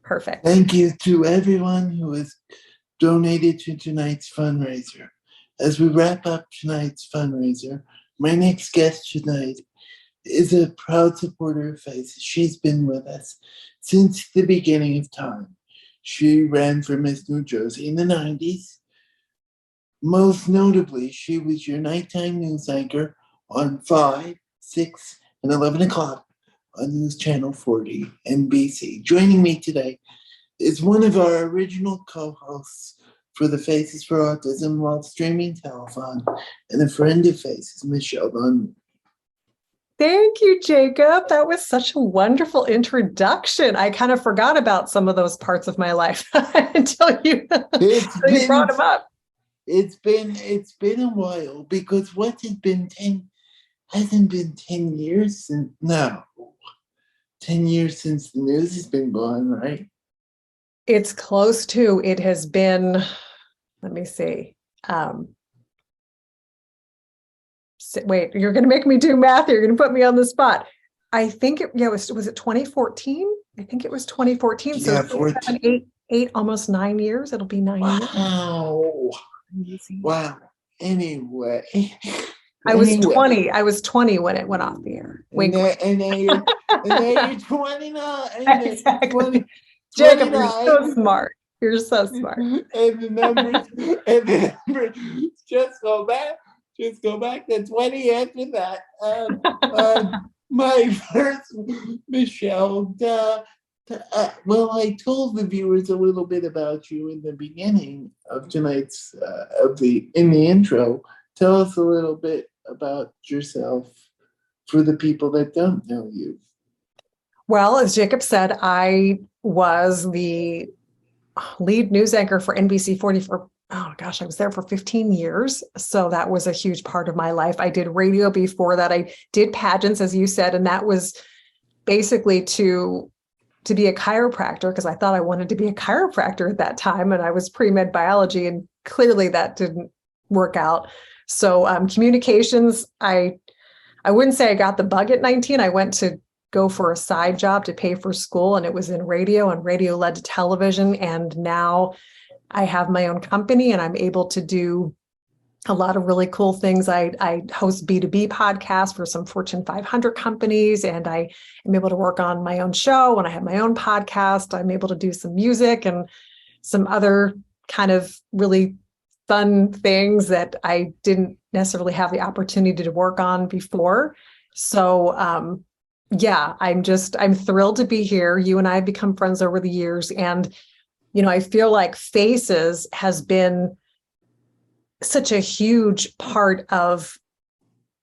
Perfect. Thank you to everyone who has donated to tonight's fundraiser. As we wrap up tonight's fundraiser, my next guest tonight is a proud supporter of Faces. She's been with us since the beginning of time. She ran for Miss New Jersey in the 90s. Most notably, she was your nighttime news anchor on 5, 6, and 11 o'clock on News Channel 40 NBC. Joining me today is one of our original co-hosts for the Faces for Autism while streaming telethon, and a friend of Faces, Michelle Dunn. Thank you, Jacob. That was such a wonderful introduction. I kind of forgot about some of those parts of my life until you brought them up. It's been a while, because what has been 10 hasn't been 10 years since 10 years since the news has been gone, right? It's close to. It has been, let me see. Wait, you're going to make me do math. You're going to put me on the spot. I think was it 2014? I think it was 2014. Yeah, so 8, almost 9 years. It'll be 9 years. Wow. Anyway. I was 20. I was 20 when it went off the air. And now you're 29. Exactly. 20, Jacob, you're so smart. You're so smart. And the numbers just go back to 20 after that. My first, Michelle, I told the viewers a little bit about you in the beginning of tonight's, in the intro. Tell us a little bit about yourself for the people that don't know you. Well, as Jacob said, I was the lead news anchor for NBC 40 for, I was there for 15 years. So that was a huge part of my life. I did radio before that. I did pageants, as you said, and that was basically to be a chiropractor, because I thought I wanted to be a chiropractor at that time. And I was pre-med biology, and clearly that didn't work out. So communications, I wouldn't say I got the bug at 19. I went to go for a side job to pay for school, and it was in radio, and radio led to television. And now I have my own company, and I'm able to do a lot of really cool things. I host B2B podcasts for some Fortune 500 companies, and I am able to work on my own show, and I have my own podcast. I'm able to do some music and some other kind of really fun things that I didn't necessarily have the opportunity to work on before. So, I'm thrilled to be here. You and I have become friends over the years. And, I feel like Faces has been such a huge part of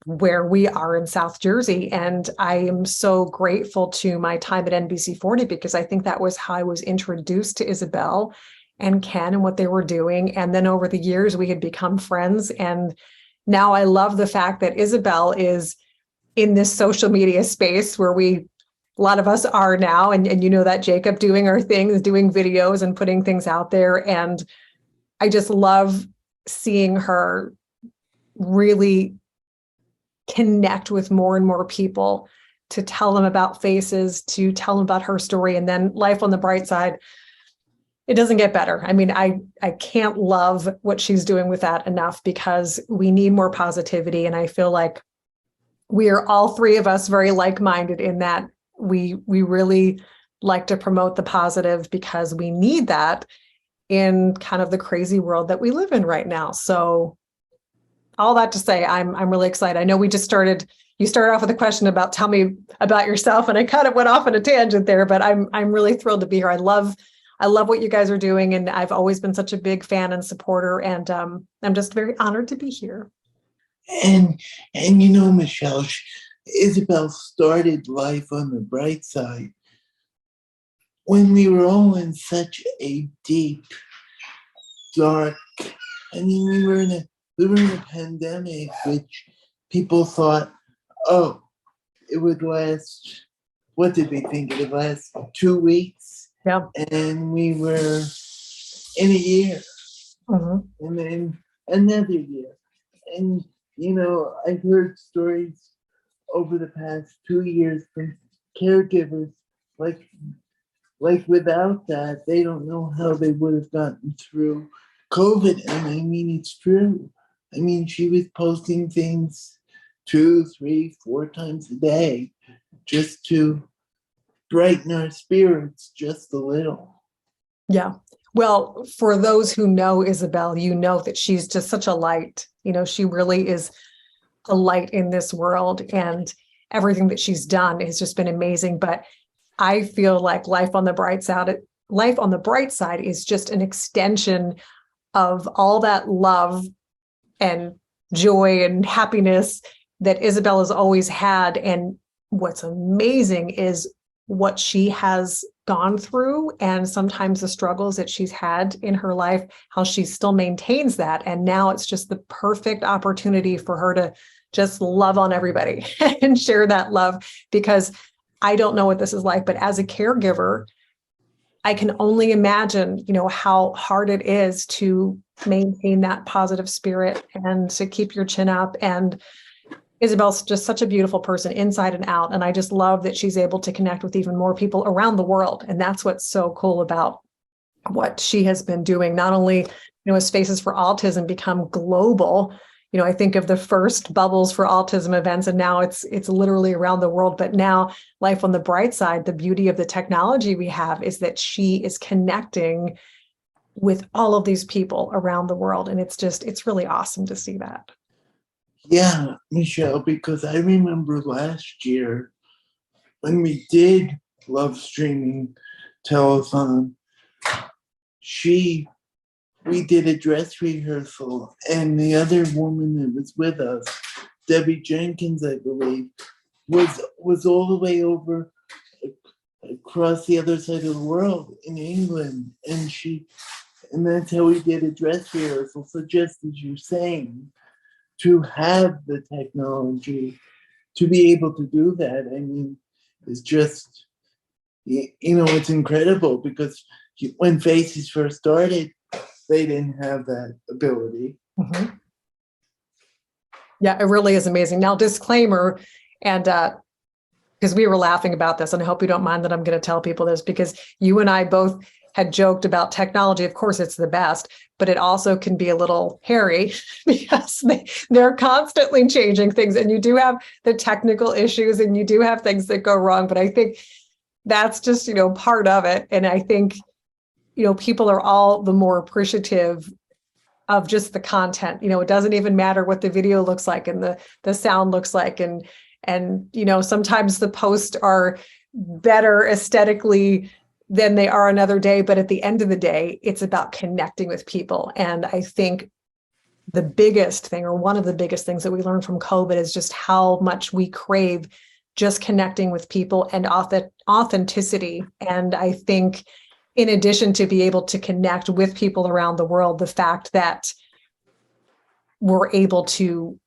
where we are in South Jersey. And I am so grateful to my time at NBC 40, because I think that was how I was introduced to Isabel and Ken and what they were doing. And then over the years, we had become friends. And now I love the fact that Isabel is in this social media space where a lot of us are now. And you know that, Jacob, doing our things, doing videos and putting things out there. And I just love seeing her really connect with more and more people, to tell them about Faces, to tell them about her story. And then life on the bright side, it doesn't get better. I mean, I can't love what she's doing with that enough, because we need more positivity. And I feel like we are, all three of us, very like-minded in that we really like to promote the positive, because we need that in kind of the crazy world that we live in right now. So all that to say, I'm really excited. I know you started off with a question about, tell me about yourself, and I kind of went off on a tangent there, but I'm really thrilled to be here. I love what you guys are doing, and I've always been such a big fan and supporter, and I'm just very honored to be here. And Michelle, Isabel started life on the bright side when we were all in such a deep, dark. We were in a pandemic, which people thought, it would last. What did we think? It would last 2 weeks. Yeah. And we were in a year, and then another year. And, I've heard stories over the past 2 years from caregivers like like without that, they don't know how they would have gotten through COVID. And I mean, it's true. I mean, she was posting things 2, 3, 4 times a day just to brighten our spirits just a little. Yeah. Well, for those who know Isabel, you know that she's just such a light. She really is a light in this world, and everything that she's done has just been amazing. But I feel like life on the bright side is just an extension of all that love and joy and happiness that Isabel has always had. And what's amazing is what she has gone through, and sometimes the struggles that she's had in her life, how she still maintains that. And now it's just the perfect opportunity for her to just love on everybody and share that love, because I don't know what this is like, but as a caregiver, I can only imagine, how hard it is to maintain that positive spirit and to keep your chin up. And Isabel's just such a beautiful person inside and out. And I just love that she's able to connect with even more people around the world. And that's what's so cool about what she has been doing. Not only, as Faces for Autism become global, I think of the first Bubbles for Autism events, and now it's literally around the world. But now, life on the bright side, the beauty of the technology we have is that she is connecting with all of these people around the world. And it's really awesome to see that. Yeah, Michelle, because I remember last year when we did Love Streaming Telethon, we did a dress rehearsal, and the other woman that was with us, Debbie Jenkins, I believe, was all the way over across the other side of the world in England, and that's how we did a dress rehearsal. So just as you're saying, to have the technology to be able to do that, I mean, it's just, it's incredible, because when Faces first started, they didn't have that ability. Mm-hmm. Yeah, it really is amazing. Now, disclaimer, and because we were laughing about this, and I hope you don't mind that I'm going to tell people this, because you and I both had joked about technology. Of course, it's the best, but it also can be a little hairy because they're constantly changing things, and you do have the technical issues and you do have things that go wrong. But I think that's just, part of it. And I think, people are all the more appreciative of just the content. It doesn't even matter what the video looks like and the sound looks like. And sometimes the posts are better aesthetically than they are another day. But at the end of the day, it's about connecting with people. And I think the biggest thing, or one of the biggest things that we learned from COVID, is just how much we crave just connecting with people and authenticity. And I think, in addition to be able to connect with people around the world, the fact that we're able to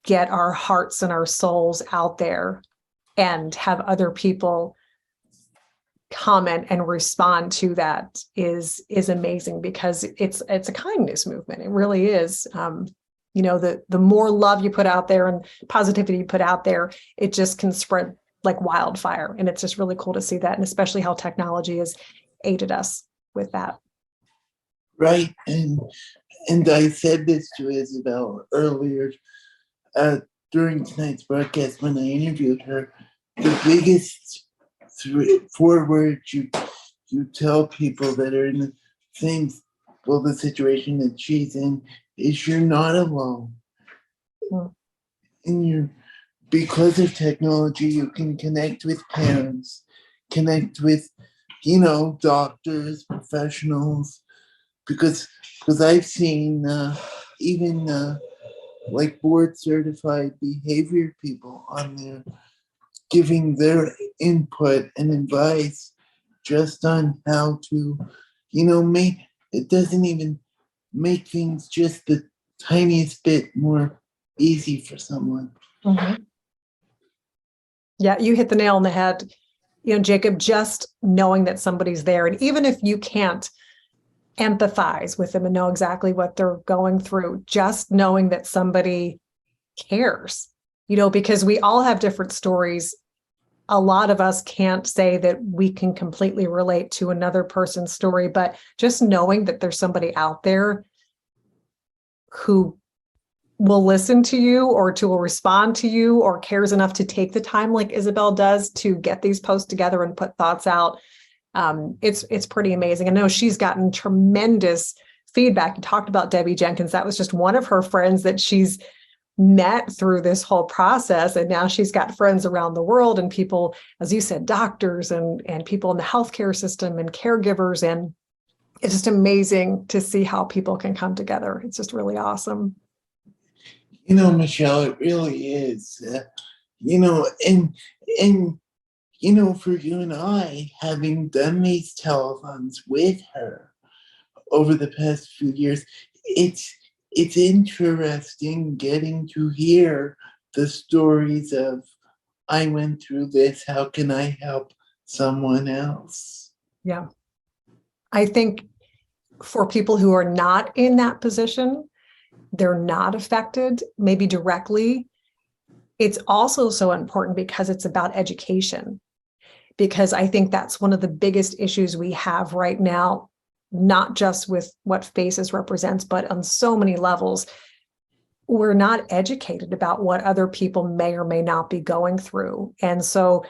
get our hearts and our souls out there and have other people comment and respond to that is amazing, because it's a kindness movement. It really is. The more love you put out there and positivity you put out there, it just can spread like wildfire. And it's just really cool to see that, and especially how technology has aided us with that. Right. And I said this to Isabel earlier during tonight's broadcast when I interviewed her. The biggest 4 words you tell people that are in the situation that she's in is you're not alone. Mm. And because of technology, you can connect with parents, connect with doctors, professionals, because I've seen even like board certified behavior people on there giving their input and advice just on how to, make it doesn't even make things just the tiniest bit more easy for someone. Mm-hmm. Yeah, you hit the nail on the head. Jacob, just knowing that somebody's there, and even if you can't empathize with them and know exactly what they're going through, just knowing that somebody cares, because we all have different stories a lot of us can't say that we can completely relate to another person's story, but just knowing that there's somebody out there who will listen to you or to will respond to you or cares enough to take the time like Isabel does to get these posts together and put thoughts out. It's pretty amazing. I know she's gotten tremendous feedback. You talked about Debbie Jenkins. That was just one of her friends that she's met through this whole process. And now she's got friends around the world and people, as you said, doctors and people in the healthcare system and caregivers. And it's just amazing to see how people can come together. It's just really awesome. Michelle, it really is. For you and I, having done these telethons with her over the past few years, it's interesting getting to hear the stories of, I went through this, how can I help someone else? Yeah. I think for people who are not in that position, they're not affected, maybe directly. It's also so important because it's about education. Because I think that's one of the biggest issues we have right now, not just with what FACES represents, but on so many levels. We're not educated about what other people may or may not be going through. And so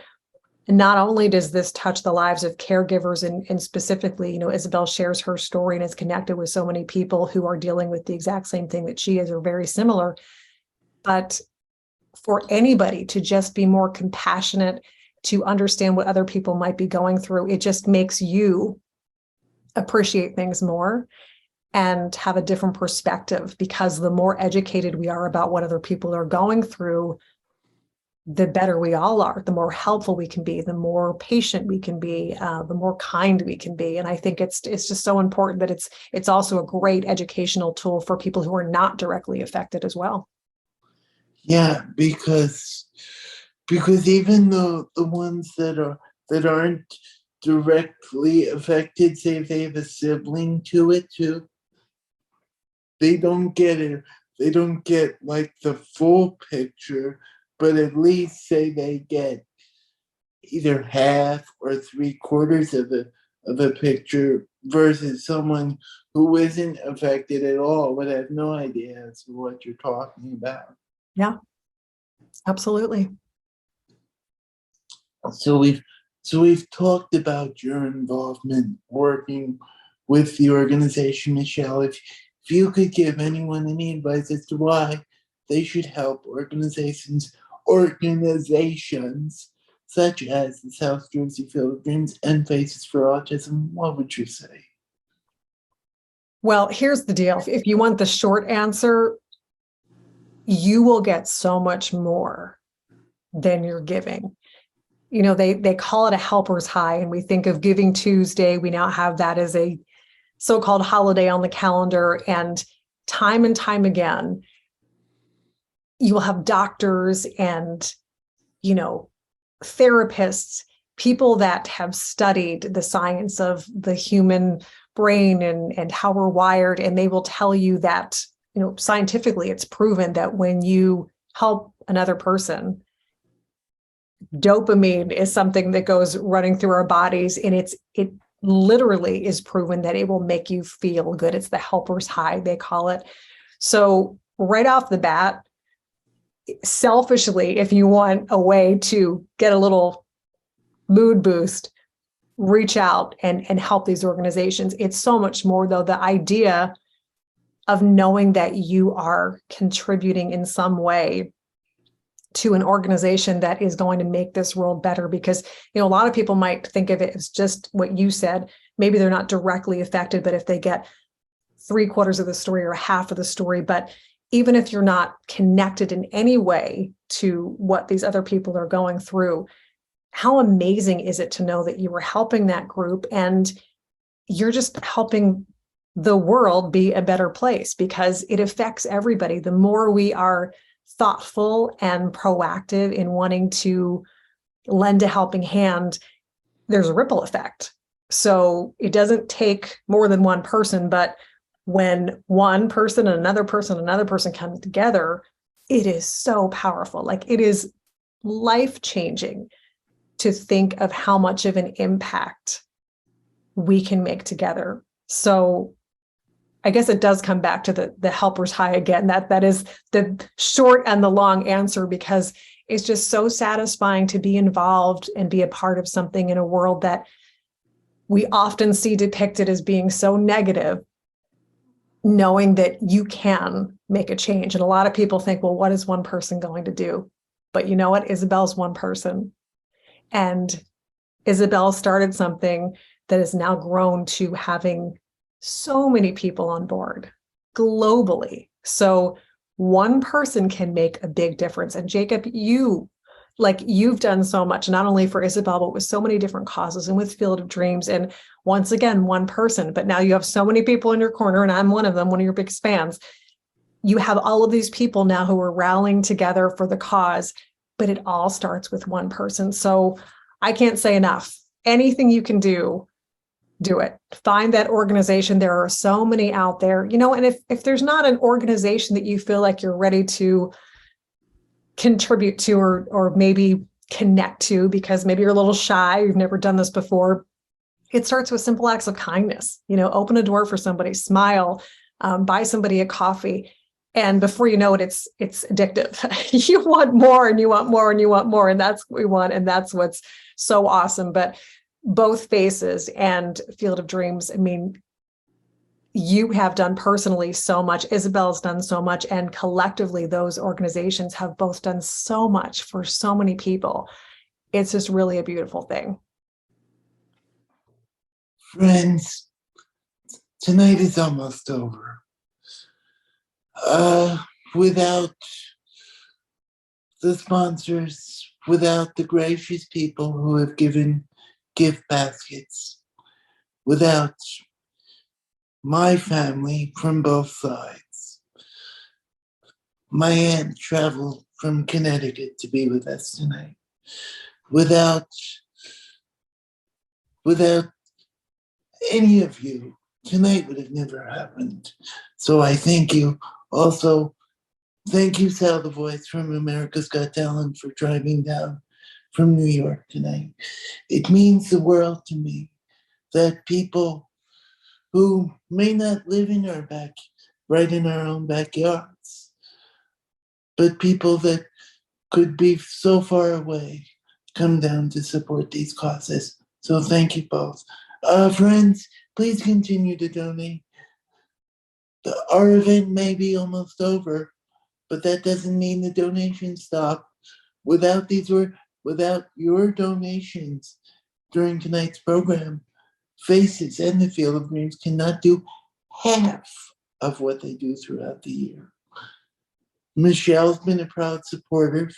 not only does this touch the lives of caregivers and specifically, Isabel shares her story and is connected with so many people who are dealing with the exact same thing that she is or very similar, but for anybody to just be more compassionate, to understand what other people might be going through, it just makes you appreciate things more and have a different perspective, because the more educated we are about what other people are going through, the better we all are, the more helpful we can be, the more patient we can be, the more kind we can be. And I think it's just so important that it's also a great educational tool for people who are not directly affected as well. Yeah, because even though the ones that aren't directly affected, say if they have a sibling to it too, they don't get it. They don't get like the full picture, but at least say they get either half or 3/4 of a picture, versus someone who isn't affected at all would have no idea as to what you're talking about. Yeah, absolutely. So we've talked about your involvement working with the organization, Michelle. If you could give anyone any advice as to why they should help organizations such as the South Jersey Field of Dreams and Faces for Autism, what would you say? Well, here's the deal. If you want the short answer, you will get so much more than you're giving. They call it a helper's high, and we think of Giving Tuesday. We now have that as a so-called holiday on the calendar. And time again, you will have doctors and, therapists, people that have studied the science of the human brain and how we're wired. And they will tell you that, scientifically, it's proven that when you help another person, dopamine is something that goes running through our bodies, and it literally is proven that it will make you feel good. It's the helper's high, they call it. So right off the bat, selfishly, if you want a way to get a little mood boost, reach out and help these organizations. It's so much more, though. The idea of knowing that you are contributing in some way to an organization that is going to make this world better, because a lot of people might think of it as just what you said. Maybe they're not directly affected, but if they get 3/4 of the story or half of the story, but even if you're not connected in any way to what these other people are going through, how amazing is it to know that you were helping that group and you're just helping the world be a better place, because it affects everybody. The more we are thoughtful and proactive in wanting to lend a helping hand, there's a ripple effect. So it doesn't take more than one person, but when one person and another person come together, it is so powerful. Like, it is life-changing to think of how much of an impact we can make together. So I guess it does come back to the helper's high again. That is the short and the long answer, because it's just so satisfying to be involved and be a part of something in a world that we often see depicted as being so negative, knowing that you can make a change. And a lot of people think, well, what is one person going to do? But you know what? Isabel's one person. And Isabel started something that has now grown to having so many people on board globally. So one person can make a big difference. And Jacob, you've done so much, not only for Isabel, but with so many different causes and with Field of Dreams. And once again, one person, but now you have so many people in your corner, and I'm one of them, one of your biggest fans. You have all of these people now who are rallying together for the cause, but it all starts with one person. So I can't say enough. Anything you can do it. Find that organization. There are so many out there, and if there's not an organization that you feel like you're ready to contribute to or maybe connect to, because maybe you're a little shy, you've never done this before, it starts with simple acts of kindness. Open a door for somebody, smile, buy somebody a coffee. And before you know it, it's addictive. You want more and you want more and you want more. And that's what we want. And that's what's so awesome. But both Faces and Field of Dreams, I mean, you have done personally so much. Isabel's done so much. And collectively, those organizations have both done so much for so many people. It's just really a beautiful thing. Friends, tonight is almost over. Without the sponsors, without the gracious people who have given gift baskets, without my family from both sides. My aunt traveled from Connecticut to be with us tonight. Without any of you, tonight would have never happened. So I thank you. Also, thank you, Sal the Voice from America's Got Talent, for driving down from New York tonight. It means the world to me that people who may not live in right in our own backyards, but people that could be so far away come down to support these causes. So thank you both. Friends, please continue to donate. Our event may be almost over, but that doesn't mean the donations stop. Without your donations during tonight's program, Faces and the Field of Dreams cannot do half of what they do throughout the year. Michelle's been a proud supporter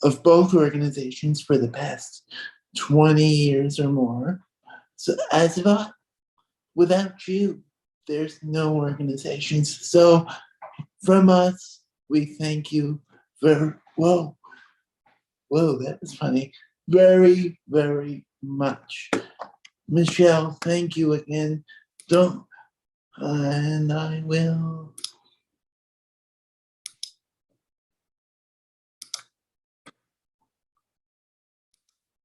of both organizations for the past 20 years or more. So as have I. Without you, there's no organizations. So from us, we thank you whoa, that was funny, very, very much. Michelle, thank you again. And I will